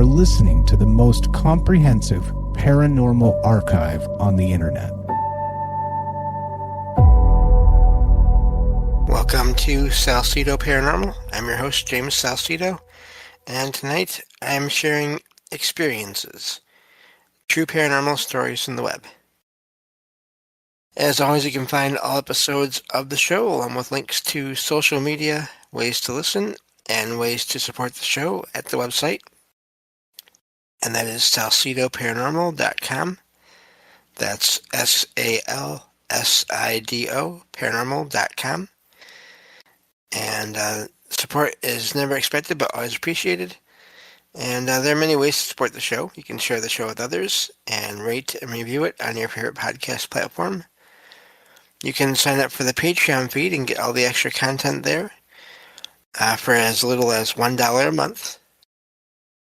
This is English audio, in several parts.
are listening to the most comprehensive paranormal archive on the internet. Welcome to Salsido Paranormal. I'm your host, James Salsido, and tonight I am sharing experiences, true paranormal stories from the web. As always, you can find all episodes of the show along with links to social media, ways to listen, and ways to support the show at the website. And that is salsidoparanormal.com. That's SALSIDO paranormal.com. And support is never expected but always appreciated. And there are many ways to support the show. You can share the show with others and rate and review it on your favorite podcast platform. You can sign up for the Patreon feed and get all the extra content there for as little as $1 a month.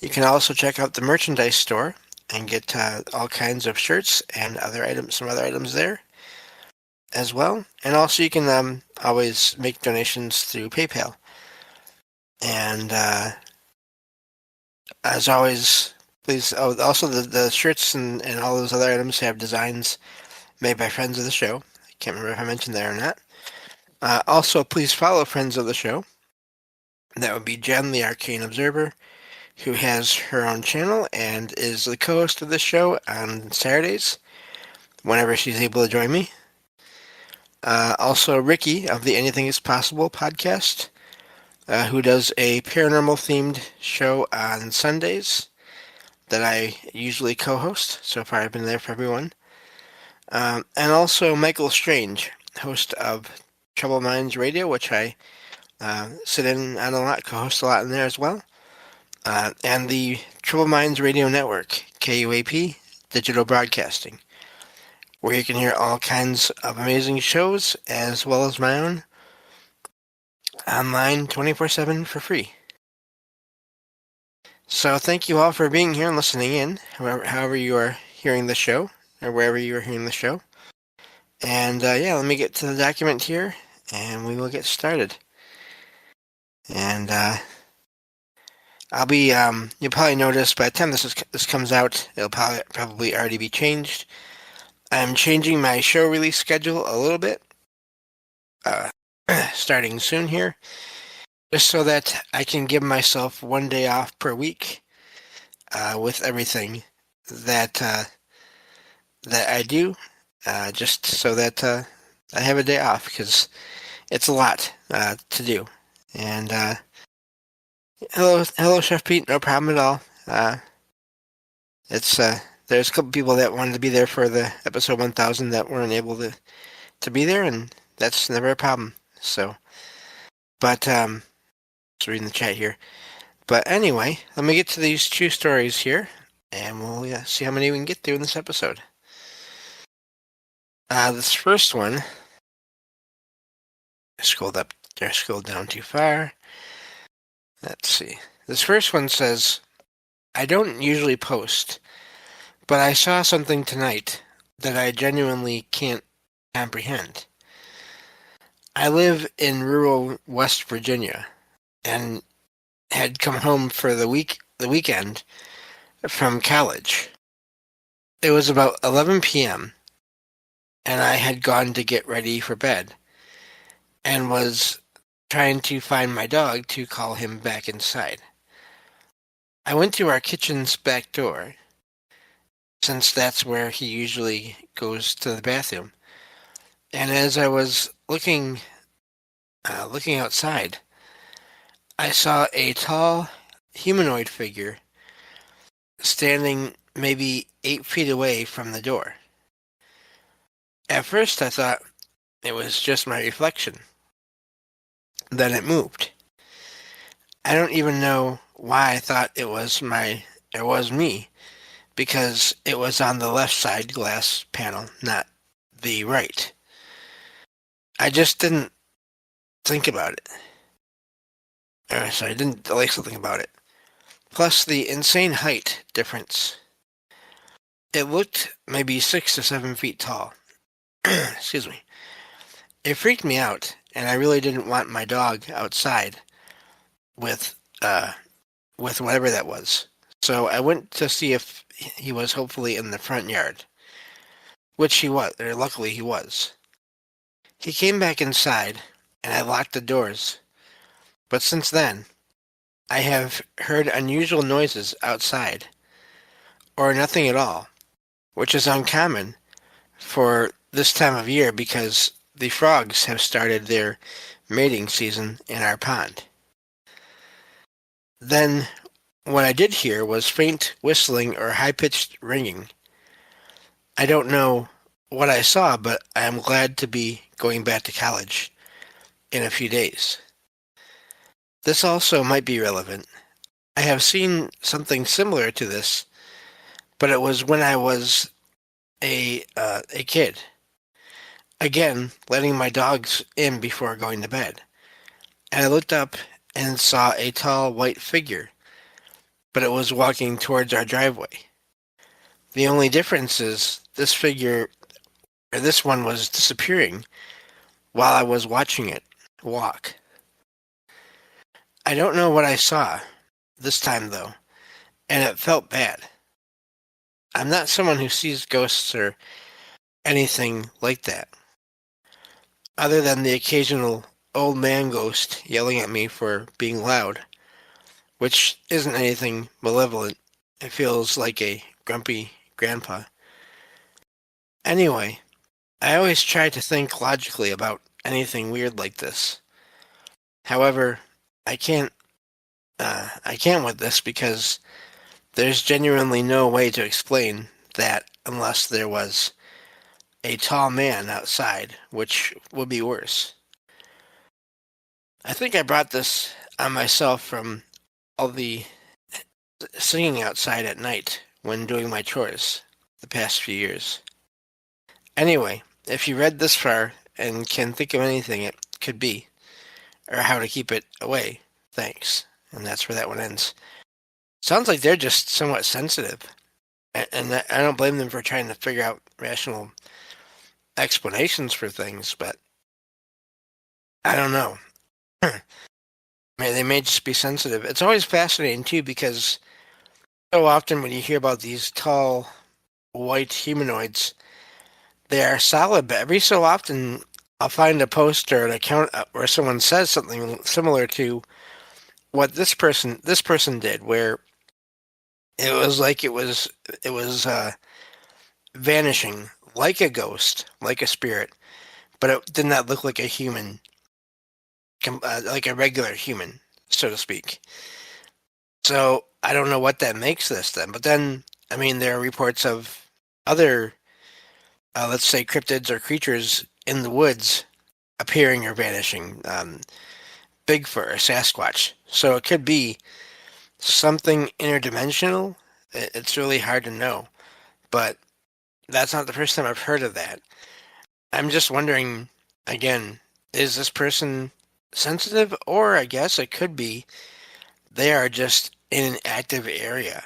You can also check out the merchandise store and get all kinds of shirts and some other items there as well. And also you can always make donations through PayPal. And as always, please, also the shirts and all those other items have designs made by friends of the show. I can't remember if I mentioned that or not. Also, please follow friends of the show. That would be Jen, the Arcane Observer, who has her own channel and is the co-host of this show on Saturdays, whenever she's able to join me. Also, Ricky of the Anything is Possible podcast, who does a paranormal-themed show on Sundays that I usually co-host. So far, I've been there for everyone. And also Michael Strange, host of Trouble Minds Radio, which I sit in on a lot, co-host a lot in there as well. And the Trouble Minds Radio Network, KUAP Digital Broadcasting, where you can hear all kinds of amazing shows, as well as my own, online 24/7 for free. So thank you all for being here and listening in, however you are hearing the show, or wherever you are hearing the show. And let me get to the document here, and we will get started. And I'll be, you'll probably notice by the time this comes out, it'll probably already be changed. I'm changing my show release schedule a little bit, starting soon here, just so that I can give myself one day off per week with everything that I do, just so that I have a day off, because it's a lot to do. And hello, Chef Pete. No problem at all. There's a couple people that wanted to be there for the episode 1000 that weren't able to be there, and that's never a problem. So, but just reading the chat here. But anyway, let me get to these two stories here, and we'll see how many we can get through in this episode. This first one, I scrolled down too far. Let's see. This first one says, I don't usually post, but I saw something tonight that I genuinely can't comprehend. I live in rural West Virginia and had come home for the weekend from college. It was about 11 p.m. and I had gone to get ready for bed and was trying to find my dog to call him back inside. I went to our kitchen's back door, since that's where he usually goes to the bathroom. And as I was looking outside, I saw a tall humanoid figure standing maybe 8 feet away from the door. At first I thought it was just my reflection. Then it moved. I don't even know why I thought it was me, because it was on the left side glass panel, not the right. I just didn't think about it. I didn't like something about it. Plus the insane height difference. It looked maybe 6 to 7 feet tall. Excuse me. It freaked me out, and I really didn't want my dog outside with whatever that was. So I went to see if he was hopefully in the front yard, which he was, or luckily he was. He came back inside, and I locked the doors. But since then, I have heard unusual noises outside, or nothing at all, which is uncommon for this time of year because the frogs have started their mating season in our pond. Then what I did hear was faint whistling or high-pitched ringing. I don't know what I saw, but I am glad to be going back to college in a few days. This also might be relevant. I have seen something similar to this, but it was when I was a kid. Again, letting my dogs in before going to bed. And I looked up and saw a tall white figure, but it was walking towards our driveway. The only difference is this figure, or this one, was disappearing while I was watching it walk. I don't know what I saw this time, though, and it felt bad. I'm not someone who sees ghosts or anything like that, other than the occasional old man ghost yelling at me for being loud, which isn't anything malevolent. It feels like a grumpy grandpa. Anyway, I always try to think logically about anything weird like this. However, I can't with this because there's genuinely no way to explain that unless there was a tall man outside, which would be worse. I think I brought this on myself from all the singing outside at night when doing my chores the past few years. Anyway, if you read this far and can think of anything it could be, or how to keep it away, thanks. And that's where that one ends. Sounds like they're just somewhat sensitive, and I don't blame them for trying to figure out rational explanations for things, but I don't know. They may just be sensitive. It's always fascinating, too, because so often when you hear about these tall, white humanoids, they are solid, but every so often I'll find a post or an account where someone says something similar to what this person did, where it was like it was vanishing like a ghost, like a spirit, but it did not look like a human, like a regular human, so to speak. So I don't know what that makes this then. But then, I mean, there are reports of other, let's say, cryptids or creatures in the woods appearing or vanishing, Bigfoot or Sasquatch. So it could be something interdimensional. It's really hard to know, but that's not the first time I've heard of that. I'm just wondering, again, is this person sensitive? Or I guess it could be they are just in an active area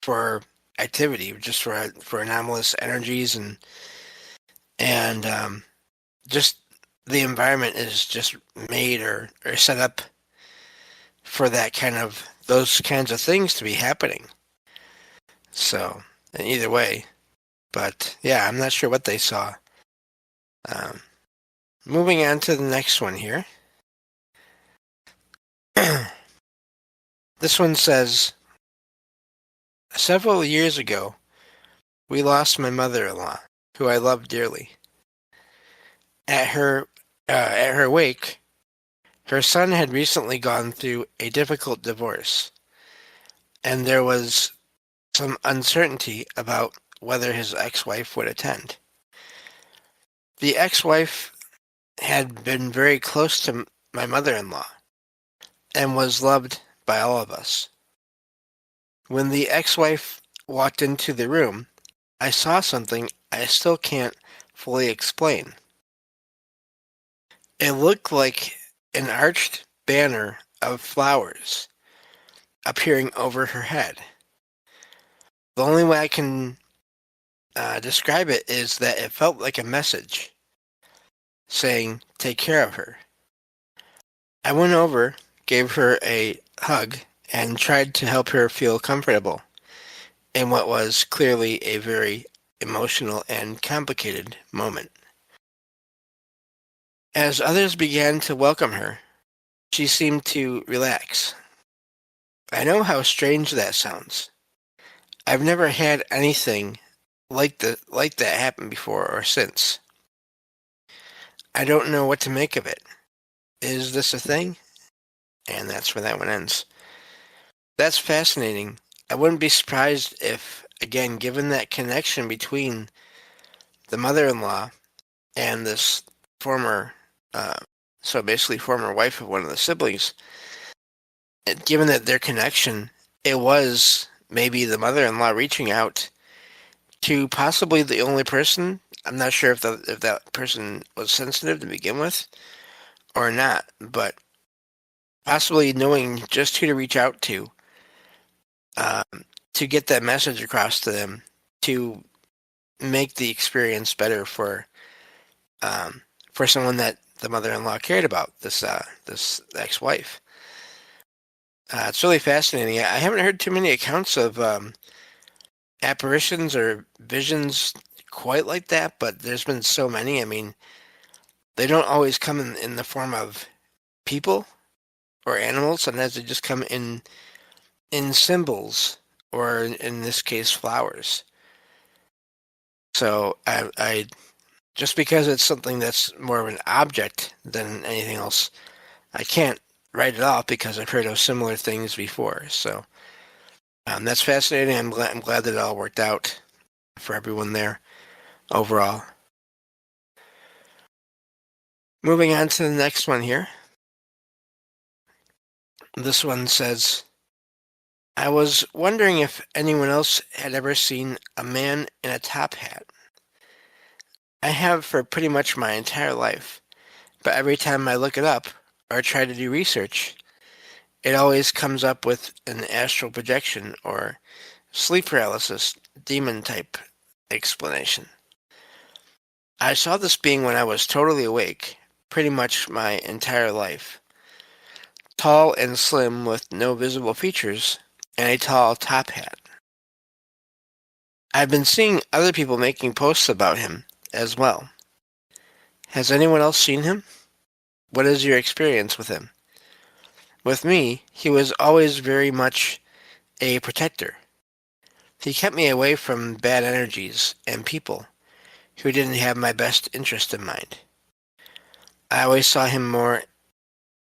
for activity, just for anomalous energies and just the environment is just made or set up for those kinds of things to be happening. So, in either way, but yeah, I'm not sure what they saw. Moving on to the next one here. This one says, several years ago, we lost my mother-in-law, who I loved dearly. At her wake, her son had recently gone through a difficult divorce, and there was some uncertainty about whether his ex-wife would attend. The ex-wife had been very close to my mother-in-law and was loved by all of us. When the ex-wife walked into the room, I saw something I still can't fully explain. It looked like an arched banner of flowers appearing over her head. The only way I can describe it is that it felt like a message saying, "Take care of her." I went over, gave her a hug, and tried to help her feel comfortable. in what was clearly a very emotional and complicated moment. As others began to welcome her, she seemed to relax. I know how strange that sounds. I've never had anything like that happen before or since. I don't know what to make of it. Is this a thing? And that's where that one ends. That's fascinating. I wouldn't be surprised if, again, given that connection between the mother-in-law and this former, uh, so basically former wife of one of the siblings, given that their connection, it was maybe the mother-in-law reaching out to possibly the only person. I'm not sure if that person was sensitive to begin with or not, but possibly knowing just who to reach out um, to get that message across to them, to make the experience better for someone that the mother-in-law cared about, this ex-wife. It's really fascinating. I haven't heard too many accounts of apparitions or visions quite like that, but there's been so many. I mean, they don't always come in the form of people or animals. Sometimes they just come in symbols, or in this case, flowers. So I just because it's something that's more of an object than anything else, I can't write it off because I've heard of similar things before. So that's fascinating. I'm glad that it all worked out for everyone there overall. Moving on to the next one here. This one says, I was wondering if anyone else had ever seen a man in a top hat. I have for pretty much my entire life, but every time I look it up or try to do research, it always comes up with an astral projection or sleep paralysis, demon type explanation. I saw this being when I was totally awake, pretty much my entire life. Tall and slim with no visible features, and a tall top hat. I've been seeing other people making posts about him as well. Has anyone else seen him? What is your experience with him? With me, he was always very much a protector. He kept me away from bad energies and people who didn't have my best interest in mind. I always saw him more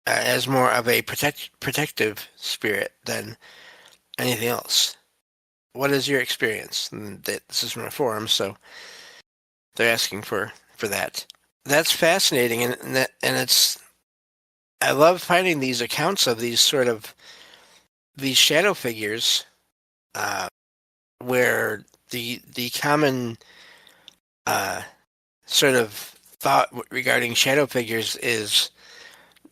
as more of a protective spirit than anything else. What is your experience? And this is from a forum, so they're asking for that. That's fascinating, and it's. I love finding these accounts of these sort of these shadow figures, uh, where the common sort of thought regarding shadow figures is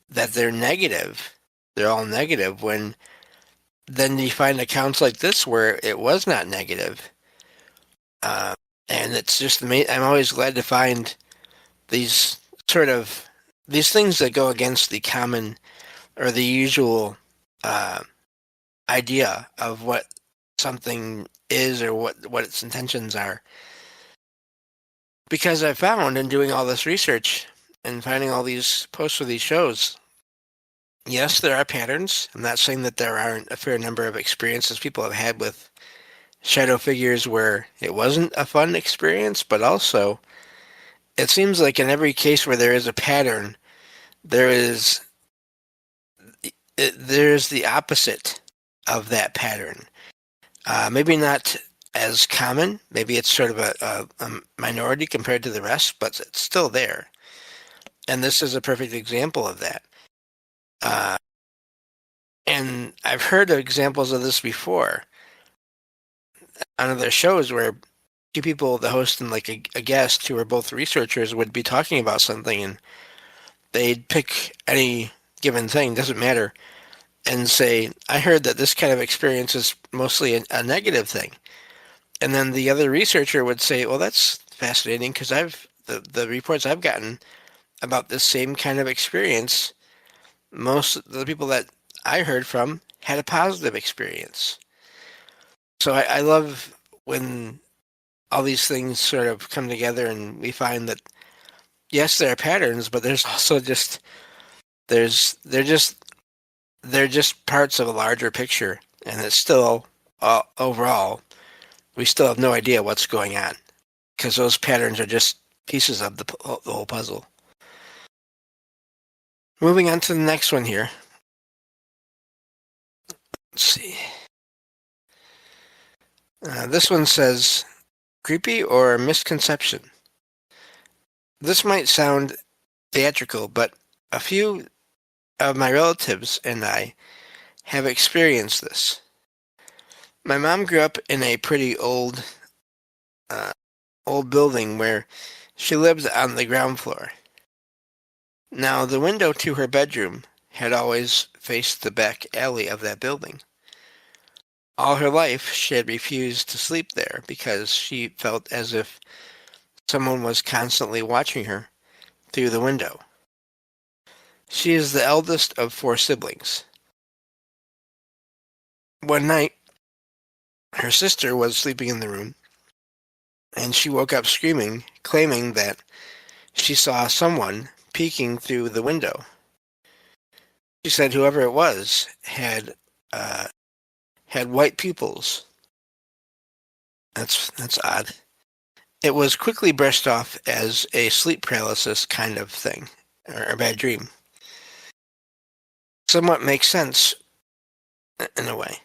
that they're negative. They're all negative. When then you find accounts like this where it was not negative, and it's just amazing. I'm always glad to find these sort of these things that go against the common or the usual idea of what something is or what its intentions are. Because I found in doing all this research and finding all these posts for these shows, yes, there are patterns. I'm not saying that there aren't a fair number of experiences people have had with shadow figures where it wasn't a fun experience, but also it seems like in every case where there is a pattern, there's the opposite of that pattern. Maybe not as common. Maybe it's sort of a minority compared to the rest, but it's still there. And this is a perfect example of that. And I've heard of examples of this before on other shows where two people, the host and like a guest who are both researchers, would be talking about something and they'd pick any given thing, doesn't matter, and say, I heard that this kind of experience is mostly a negative thing. And then the other researcher would say, well, that's fascinating because the reports I've gotten about this same kind of experience, most of the people that I heard from had a positive experience. So I love when all these things sort of come together and we find that yes, there are patterns, but there's also just there's they're just parts of a larger picture, and it's still overall we still have no idea what's going on because those patterns are just pieces of the whole puzzle. Moving on to the next one here. Let's see. This one says, creepy or misconception? This might sound theatrical, but a few of my relatives and I have experienced this. My mom grew up in a pretty uh, old building where she lived on the ground floor. Now, the window to her bedroom had always faced the back alley of that building. All her life, she had refused to sleep there because she felt as if someone was constantly watching her through the window. She is the eldest of 4 siblings. One night, her sister was sleeping in the room, and she woke up screaming, claiming that she saw someone peeking through the window. She said whoever it was had white pupils. That's odd. It was quickly brushed off as a sleep paralysis kind of thing, or a bad dream. Somewhat makes sense in a way.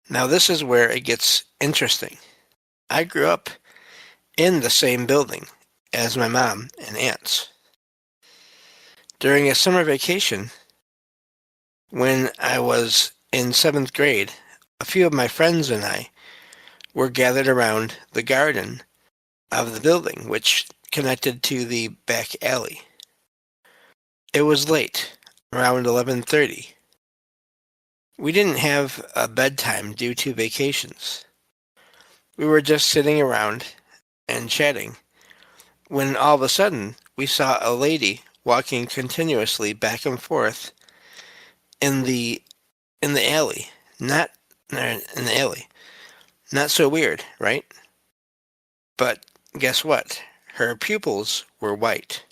Now this is where it gets interesting. I grew up in the same building as my mom and aunts. During a summer vacation, when I was in 7th grade, a few of my friends and I were gathered around the garden of the building, which connected to the back alley. It was late, around 11:30. We didn't have a bedtime due to vacations. We were just sitting around and chatting when all of a sudden we saw a lady walking continuously back and forth in the alley. Not in the alley. Not so weird, right? But guess what? Her pupils were white.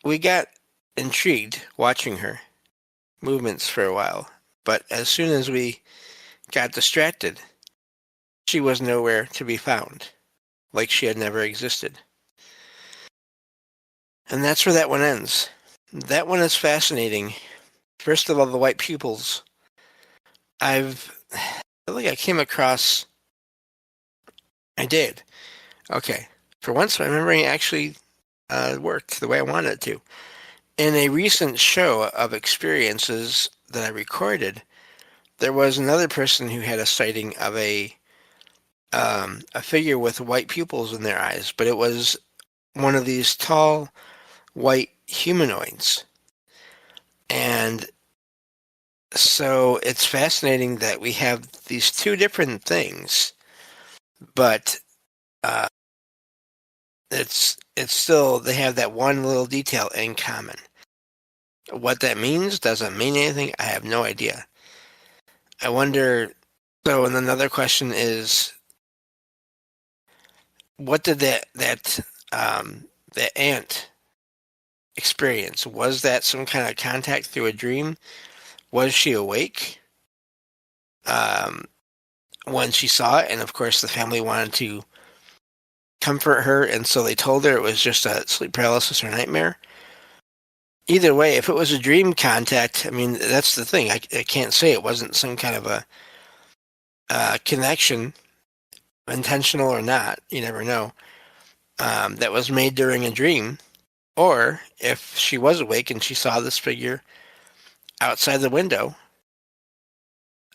We got intrigued watching her movements for a while, but as soon as we got distracted, she was nowhere to be found, like she had never existed. And that's where that one ends. That one is fascinating. First of all, the white pupils. I feel like I came across. I did. Okay. For once, my memory actually worked the way I wanted it to. In a recent show of experiences that I recorded, there was another person who had a sighting of a figure with white pupils in their eyes, but it was one of these tall white humanoids. And so it's fascinating that we have these two different things, but uh, it's still they have that one little detail in common. What that means doesn't mean anything. I have no idea. I wonder. So, and another question is, what did that ant experience? Was that some kind of contact through a dream? Was she awake um, when she saw it? And of course, the family wanted to comfort her, and so they told her it was just a sleep paralysis or nightmare. Either way, if it was a dream contact, I mean, that's the thing. I can't say it wasn't some kind of a connection, intentional or not. You never know. That was made during a dream. Or if she was awake and she saw this figure outside the window,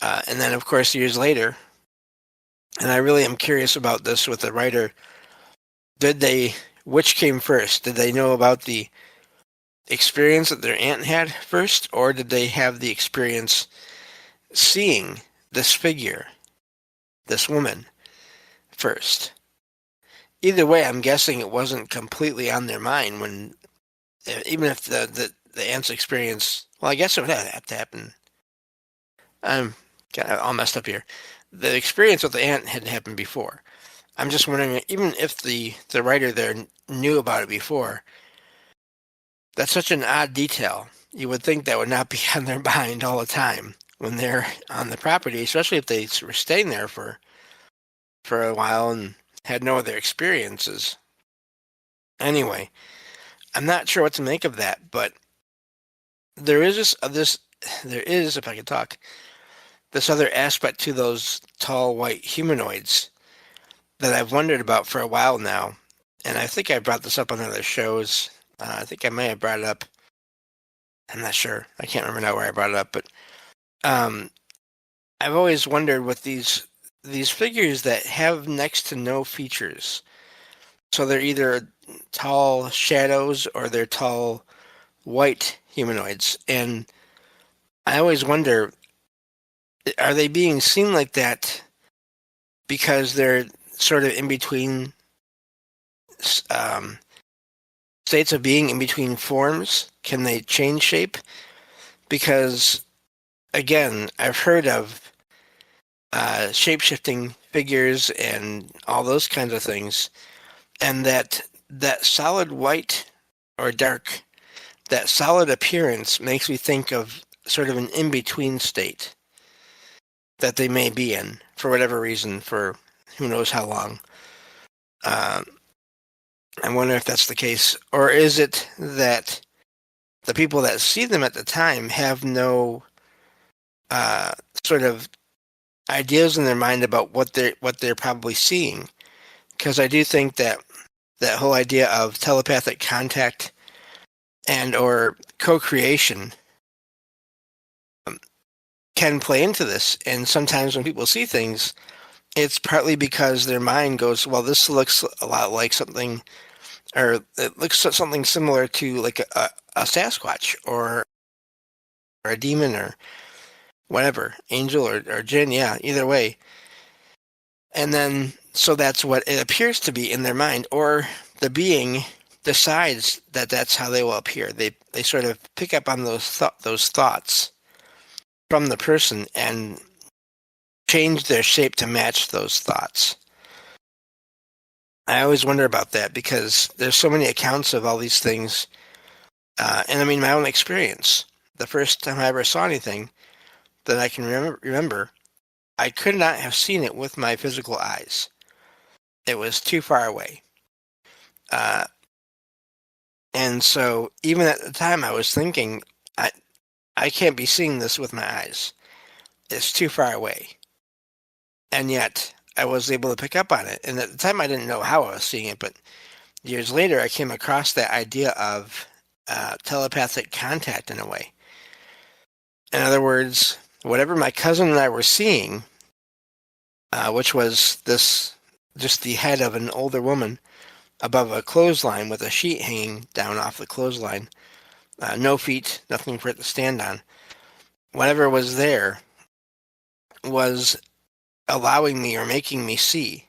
and then, of course, years later, and I really am curious about this with the writer, which came first? Did they know about the experience that their aunt had first, or did they have the experience seeing this figure, this woman, first? Either way, I'm guessing it wasn't completely on their mind when, even if the aunt's experience, well, I guess it would have to happen. I'm kind of all messed up here. the experience with the ant had happened before. I'm just wondering, even if the writer there knew about it before, that's such an odd detail. You would think that would not be on their mind all the time when they're on the property, especially if they were staying there for a while and had no other experiences. Anyway, I'm not sure what to make of that, but there is if I could talk, this other aspect to those tall white humanoids that I've wondered about for a while now. And I think I brought this up on other shows. I think I may have brought it up. I'm not sure. I can't remember now where I brought it up, but I've always wondered with these figures that have next to no features. So they're either tall shadows or they're tall white humanoids. And I always wonder, are they being seen like that because they're sort of in between states of being, in between forms? Can they change shape? Because, again, I've heard of shape-shifting figures and all those kinds of things, and that solid white or dark, that solid appearance makes me think of sort of an in-between state that they may be in for whatever reason, for who knows how long. I wonder if that's the case. Or is it that the people that see them at the time have no sort of ideas in their mind about what they're probably seeing? Because I do think that whole idea of telepathic contact and or co-creation can play into this. And sometimes when people see things, it's partly because their mind goes, well, this looks a lot like something, or it looks something similar to like a Sasquatch or a demon or whatever, angel or jinn, yeah, either way. And then, so that's what it appears to be in their mind, or the being decides that that's how they will appear. They sort of pick up on those thoughts from the person and change their shape to match those thoughts. I always wonder about that because there's so many accounts of all these things. And I mean, my own experience, the first time I ever saw anything that I can remember, I could not have seen it with my physical eyes. It was too far away. And so even at the time I was thinking, I can't be seeing this with my eyes. It's too far away. And yet I was able to pick up on it. And at the time I didn't know how I was seeing it, but years later I came across that idea of telepathic contact in a way. In other words, whatever my cousin and I were seeing, which was just the head of an older woman above a clothesline with a sheet hanging down off the clothesline, no feet, nothing for it to stand on. Whatever was there was allowing me or making me see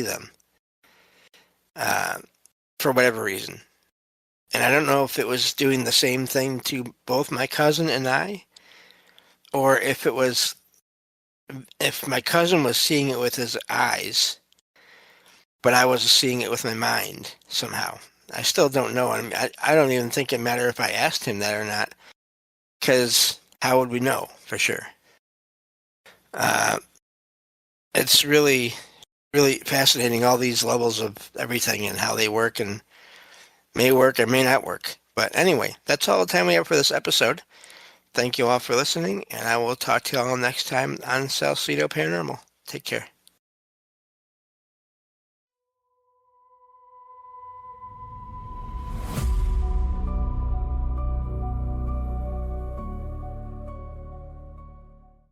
them for whatever reason. And I don't know if it was doing the same thing to both my cousin and I, or if my cousin was seeing it with his eyes, but I was seeing it with my mind somehow. I still don't know. I mean, I don't even think it mattered if I asked him that or not, because how would we know for sure? It's really, really fascinating, all these levels of everything and how they work and may work or may not work. But anyway, that's all the time we have for this episode. Thank you all for listening, and I will talk to you all next time on Salsido Paranormal. Take care.